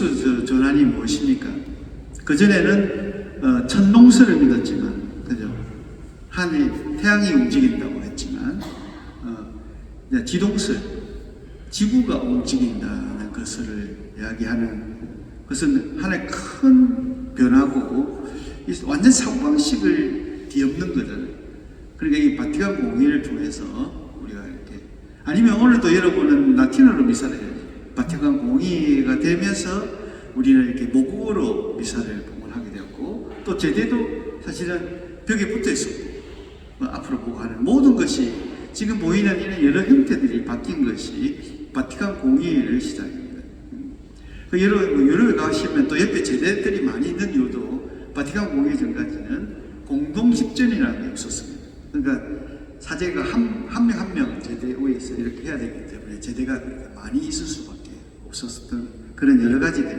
기독교 전환이 무엇입니까? 그전에는 천동설을 믿었지만, 그죠? 태양이 움직인다고 했지만, 지동설, 지구가 움직인다는 것을 이야기하는 것은 하나의 큰 변화고, 완전 사고방식을 뒤엎는 거잖아요. 그러니까 이 바티칸 공의를 통해서 우리가 이렇게, 아니면 오늘도 여러분은 라틴어로 미사를 해요. 바티칸 공의가 되면서 우리는 이렇게 모국어로 미사를 봉헌하게 되었고, 또 제대도 사실은 벽에 붙어 있었고, 앞으로 보고 하는 모든 것이 지금 보이는 이런 여러 형태들이 바뀐 것이 바티칸 공의를 시작입니다. 여러 가시면 또 옆에 제대들이 많이 있는 이유도 바티칸 공의 전까지는 공동 집전이라는 게 없었습니다. 그러니까 사제가 한 명 한 명 제대 위에서 이렇게 해야 되기 때문에 제대가 그렇게 많이 있을 수밖에 없었던 그런 여러 가지들이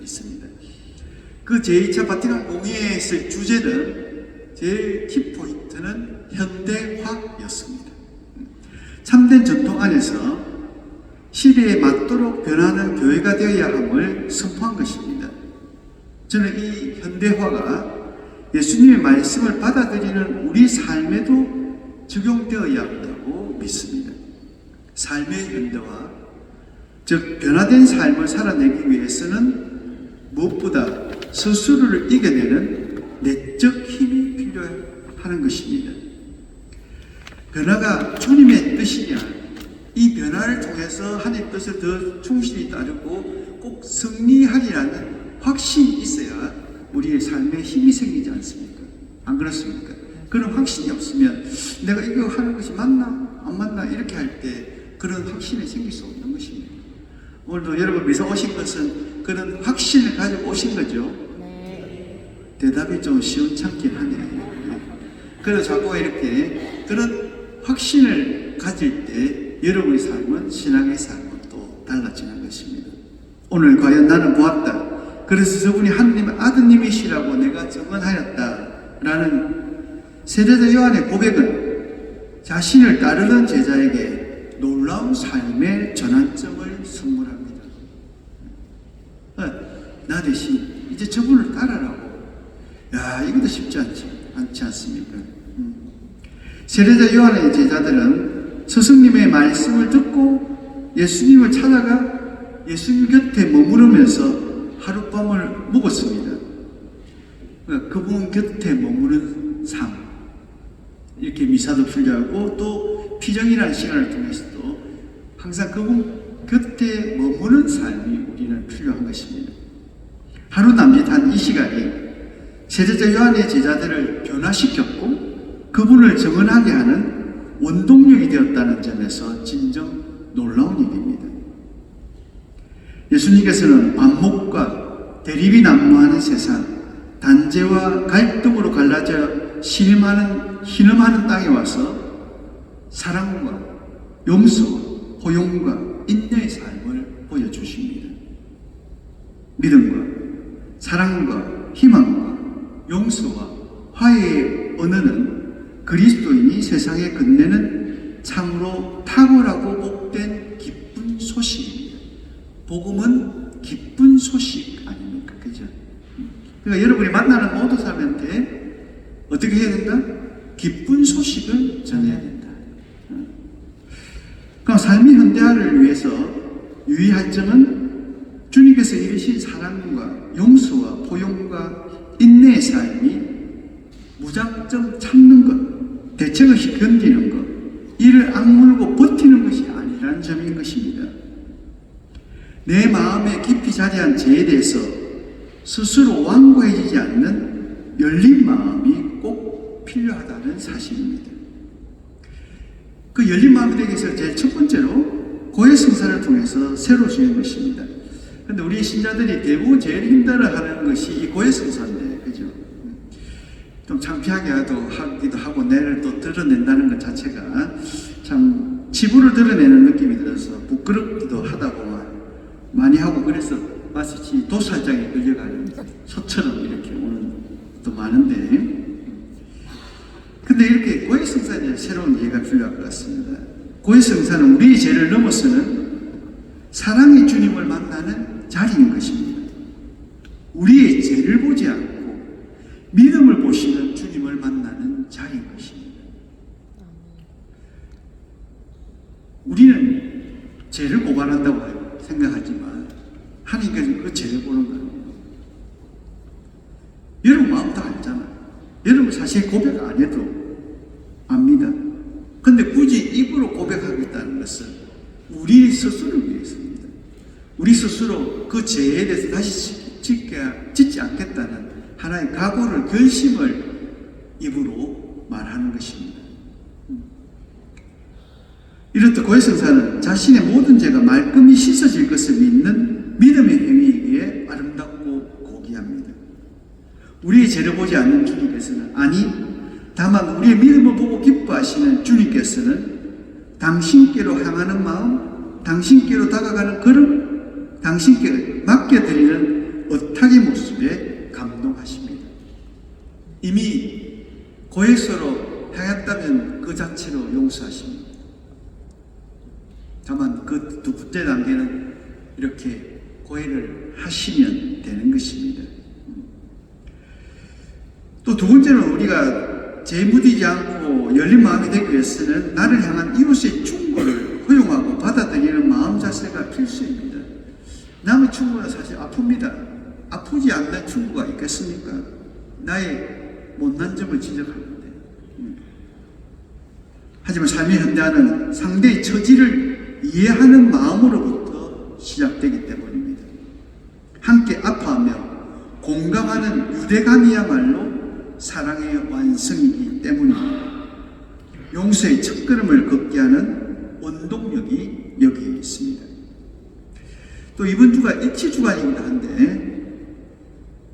있습니다. 그 제2차 바티칸 공의의 주제는 제일 키포인트는 현대화였습니다. 참된 전통 안에서 시대에 맞도록 변하는 교회가 되어야 함을 선포한 것입니다. 저는 이 현대화가 예수님의 말씀을 받아들이는 우리 삶에도 적용되어야 한다고 믿습니다. 삶의 현대화, 즉 변화된 삶을 살아내기 위해서는 무엇보다 스스로를 이겨내는 내적 힘이 필요하는 것입니다. 변화가 주님의 뜻이냐, 이 변화를 통해서 하나님의 뜻을 더 충실히 따르고 꼭 승리하리라는 확신이 있어야 우리의 삶에 힘이 생기지 않습니까? 안 그렇습니까? 그런 확신이 없으면 내가 이거 하는 것이 맞나? 안 맞나? 이렇게 할 때 그런 확신이 생길 수 없는 것입니다. 오늘도 여러분 미사 오신 것은 그런 확신을 가지고 오신 거죠? 네. 대답이 좀 시원찮긴 하네요. 그래서 자꾸 이렇게 그런 확신을 가질 때 여러분의 삶은 신앙의 삶은 또 달라지는 것입니다. 오늘 과연 나는 보았다. 그래서 저분이 하느님의 아드님이시라고 내가 증언하였다 라는 세례자 요한의 고백은 자신을 따르는 제자에게 놀라운 삶의 전환점을 선물합니다. 나 대신 이제 저분을 따라라고. 야, 이것도 쉽지 않지 않습니까? 세례자 요한의 제자들은 스승님의 말씀을 듣고 예수님을 찾아가 예수님 곁에 머무르면서 하룻밤을 묵었습니다. 그분 곁에 머무는 삶, 이렇게 미사도 풀려하고 또 피정이라는 시간을 통해서도 항상 그분 곁에 머무는 삶이 우리는 필요한 것입니다. 하루 남짓한 이 시간이 세례자 요한의 제자들을 변화시켰고 그분을 증언하게 하는 원동력이 되었다는 점에서 진정 놀라운 일입니다. 예수님께서는 반목과 대립이 난무하는 세상, 단죄와 갈등으로 갈라져 신음하는 땅에 와서 사랑과 용서와 포용과 인내의 삶을 보여주십니다. 믿음과 사랑과 희망과 용서와 화해의 언어는 그리스도인이 세상에 건네는 참으로 탁월하고 복된 기쁜 소식입니다. 복음은 기쁜 소식 아닙니까? 그죠? 그러니까 여러분이 만나는 모든 사람한테 어떻게 해야 된다? 기쁜 소식을 전해야 된다. 그럼 삶의 현대화를 위해서 유의할 점은 주님께서 이르신 사랑과 용서와 포용과 인내의 삶이 무작정 참는 것, 대책 없이 견디는 것, 이를 악물고 버티는 것이 아니라는 점인 것입니다. 내 마음에 깊이 자리한 죄에 대해서 스스로 완고해지지 않는 열린 마음이 꼭 필요하다는 사실입니다. 그 열린 마음이 되기 위해서 제일 첫 번째로 고해 성사를 통해서 새로워지는 것입니다. 그런데 우리 신자들이 대부분 제일 힘들어하는 것이 이 고해 성사인데, 그죠? 좀 창피하게 하기도 하고 내를 또 드러낸다는 것 자체가 참 치부를 드러내는 느낌이 들어서 부끄럽기도 하다고 많이 하고, 그래서 마치 도살장에 끌려가는 소처럼 이렇게 오는 것도 많은데, 근데 이렇게 고해성사에 새로운 이해가 필요할 것 같습니다. 고해성사는 우리의 죄를 넘어서는 사랑의 주님을 만나는 자리인 것입니다. 우리의 죄를 보지 않고 믿음을 보시는 주님을 만나는 자리인 것입니다. 우리는 죄를 고발한다고 생각하지만 하나님께서는 그 죄를 보는 거예요. 여러분 마음 다 알잖아요. 여러분 사실 고백 안 해도 압니다. 근데 굳이 입으로 고백하겠다는 것은 우리 스스로를 위해서입니다. 우리 스스로 그 죄에 대해서 다시 짓지 않겠다는 하나의 각오를, 결심을 입으로 말하는 것입니다. 이렇듯 고해성사는 자신의 모든 죄가 말끔히 씻어질 것을 믿는 믿음의 행위이기에 아름답고 고귀합니다. 우리의 죄를 보지 않는 주님께서는, 아니 다만 우리의 믿음을 보고 기뻐하시는 주님께서는 당신께로 향하는 마음, 당신께로 다가가는 걸음, 당신께 맡겨드리는 의탁의 모습에 감동하십니다. 이미 고해서로 향했다면 그 자체로 용서하십니다. 다만 그 두 번째 단계는 이렇게 고해를 하시면 되는 것입니다. 또 두 번째는 우리가 죄에 묻히지 않고 열린 마음이 되기 위해서는 나를 향한 이웃의 충고를 허용하고 받아들이는 마음 자세가 필수입니다. 남의 충고는 사실 아픕니다. 아프지 않는 충고가 있겠습니까? 나의 못난 점을 지적하는데. 하지만 삶의 현대화는 상대의 처지를 이해하는 마음으로부터 시작되기 때문입니다. 함께 아파하며 공감하는 유대감이야말로 사랑의 완성이기 때문입니다. 용서의 첫걸음을 걷게 하는 원동력이 여기에 있습니다. 또 이번 주가 일치주간이기도 한데,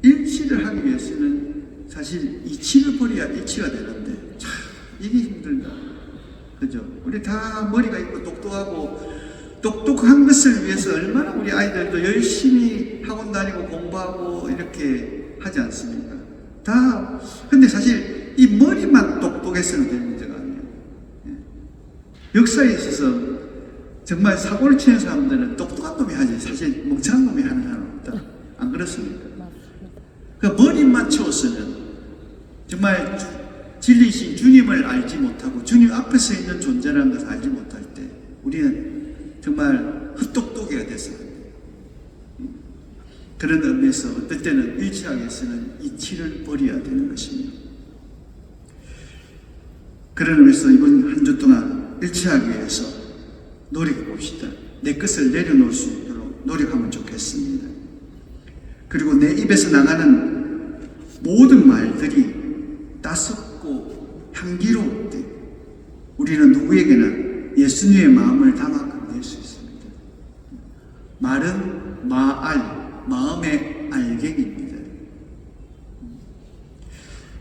일치를 하기 위해서는 사실 이치를 버려야 일치가 되는데 참 이게 힘들다. 그죠? 우리 다 머리가 있고 똑똑한 것을 위해서 얼마나 우리 아이들도 열심히 학원 다니고 공부하고 이렇게 하지 않습니까? 다. 근데 사실 이 머리만 똑똑해서는 될 문제가 아니에요. 역사에 있어서 정말 사고를 치는 사람들은 똑똑한 놈이 하지, 사실 멍청한 놈이 하는 사람은 없다. 안 그렇습니까? 그 머리만 채웠으면 정말 진리신 주님을 알지 못하고 주님 앞에 서 있는 존재라는 것을 알지 못할 때 우리는 정말 헛똑똑이가 돼서 그런 의미에서 어떨 때는 일치하기 위해서는 이치를 버려야 되는 것입니다. 그런 의미에서 이번 한 주 동안 일치하기 위해서 노력해 봅시다. 내 것을 내려놓을 수 있도록 노력하면 좋겠습니다. 그리고 내 입에서 나가는 모든 말들이 따숩고 향기로울 때 우리는 누구에게나 예수님의 마음을 담아 건넬 수 있습니다. 말은 마음의 알갱입니다.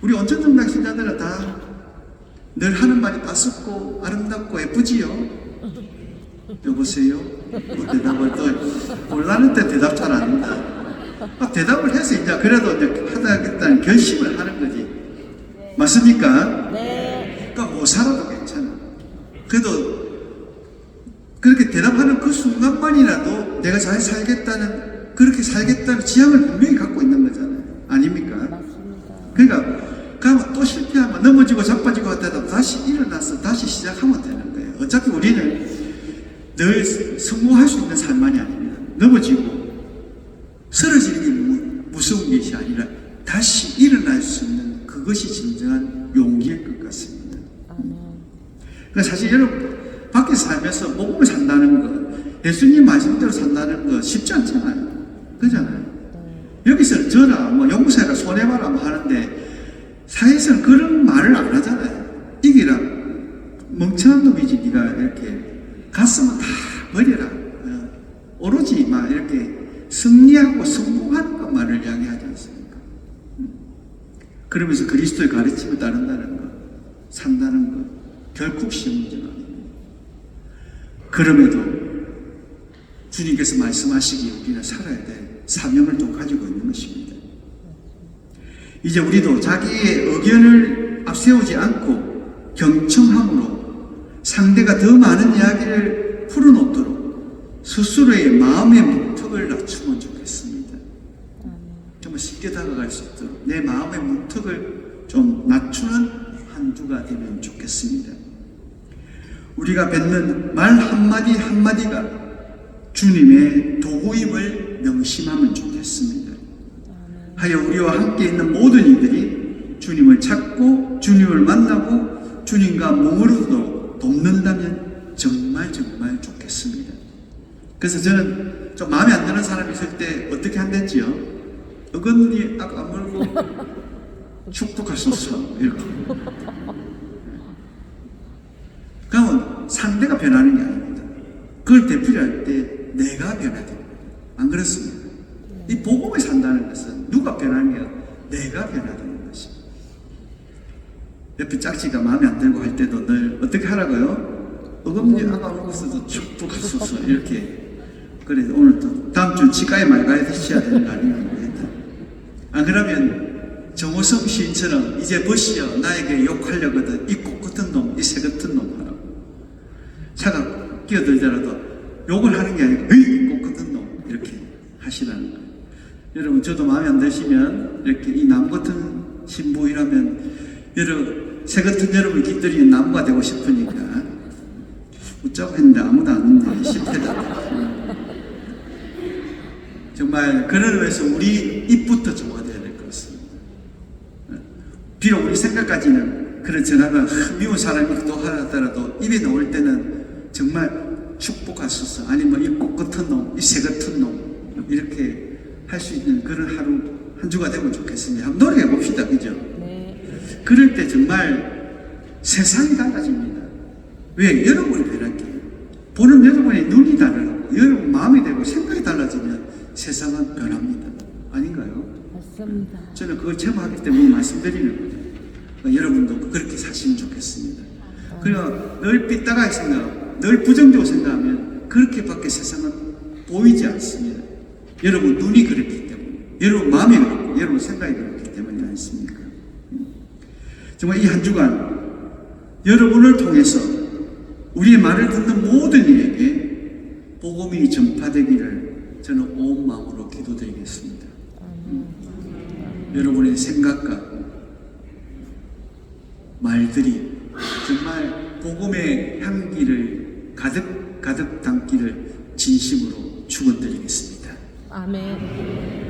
우리 온천정당 신자들은 다 늘 하는 말이 따숩고 아름답고 예쁘지요? 여보세요? 대답을 또 곤란할 때 대답 잘 안 한다. 대답을 해서 이제 그래도 이제 하다겠다는 결심을 하는 거지. 맞습니까? 네. 그러니까 못 살아도 괜찮아. 그래도 그렇게 대답하는 그 순간만이라도 내가 잘 살겠다는, 그렇게 살겠다는 지향을 분명히 갖고 있는 거잖아요. 아닙니까? 맞습니다. 그러니까 그러면 또 실패하면 넘어지고 자빠지고 하다가 다시 일어나서 다시 시작하면 되는 거예요. 어차피 우리는 늘 성공할 수 있는 삶만이 아닙니다. 넘어지고 쓰러지는 게 무서운 것이 아니라 다시 일어날 수 있는 그것이 진정한 용기일 것 같습니다. 그러니까 사실 여러분 밖에서 살면서 복음을 산다는 거, 예수님 말씀대로 산다는 거 쉽지 않잖아요. 그렇잖아요. 여기서는 저라 뭐 연구사가 손해봐라 뭐 하는데 사회에서는 그런 말을 안 하잖아요. 이기라 멍청한 놈이지 네가 이렇게 갔으면 다 버려라. 오로지 막 이렇게 승리하고 성공하는 것만을 이야기하지 않습니까? 그러면서 그리스도의 가르침을 따른다는 것, 산다는 것 결코 쉬운 문제가 아닙니다. 그럼에도 주님께서 말씀하시기에 우리는 살아야 될 사명을 또 가지고 있는 것입니다. 이제 우리도 자기의 의견을 앞세우지 않고 경청함으로 상대가 더 많은 이야기를 풀어놓도록 스스로의 마음의 문턱을 낮추면 좋겠습니다. 정말 쉽게 다가갈 수 있도록 내 마음의 문턱을 좀 낮추는 한 주가 되면 좋겠습니다. 우리가 뱉는 말 한마디 한마디가 주님의 도구임을 명심하면 좋겠습니다. 하여 우리와 함께 있는 모든 이들이 주님을 찾고 주님을 만나고 주님과 머무르도록 돕는다면 정말 좋겠습니다. 그래서 저는 좀 마음에 안 드는 사람이 있을 때 어떻게 한댔지요? 어금니 아까 물고 축복하소서 이렇게. 그러면 상대가 변하는 게 아닙니다. 그걸 되풀이할 때 내가 변해야 됩니다. 안 그렇습니까? 이 복음을 산다는 것은 누가 변하는 게 아니라 내가 변해야 되는 것입니다. 옆에 짝지가 마음에 안 들고 할 때도 늘 어떻게 하라고요? 어금니 아가 울고서도 축복하소서 이렇게. 그래서 오늘 또 다음 주 치과에 말 가야 드셔야 되는 거 아닌가 모르겠다. 안 그러면 정호성 시인처럼 이제 벗이여 나에게 욕하려거든 이 꽃 같은 놈, 이 새 같은 놈 하라고. 차가 끼어들더라도 욕을 하는 게 아니고 이 꽃 같은 놈 이렇게 하시라는 거예요. 여러분 저도 마음에 안 드시면 이렇게 이 나무 같은 신부이라면 새 같은 여러분을 깃들이는 나무가 되고 싶으니까 웃자고 했는데 아무도 안 웃네. 10회다. 정말 그런 의미에서 우리 입부터 정화되어야 될 것 같습니다. 비록 우리 생각까지는 그런 전화가 미운 사람이 또 하더라도 입에 나올 때는 정말 축복하소서 아니면 이 꽃 같은 놈, 이 새 같은 놈 이렇게 할 수 있는 그런 하루 한 주가 되면 좋겠습니다. 한번 노력해 봅시다. 그죠? 네. 그럴 때 정말 세상이 달라집니다. 왜? 여러분이 변할게요. 보는 여러분의 눈이 달라지고 여러분 마음이 되고 생각이 달라지면 세상은 변합니다. 아닌가요? 맞습니다. 저는 그걸 체험하기 때문에 말씀드리는 거죠. 그러니까 여러분도 그렇게 사시면 좋겠습니다. 그러니까 늘 삐딱하게 생각하고 늘 부정적으로 생각하면 그렇게밖에 세상은 보이지 않습니다. 여러분 눈이 그렇기 때문에, 여러분 마음이 그렇고, 여러분 생각이 그렇기 때문이 아니십니까? 정말 이 한 주간 여러분을 통해서 우리의 말을 듣는 모든 이에게 복음이 전파되기를 저는 온 마음으로 기도드리겠습니다. 여러분의 생각과 말들이 정말 복음의 향기를 가득 담기를 진심으로 축원드리겠습니다. 아멘.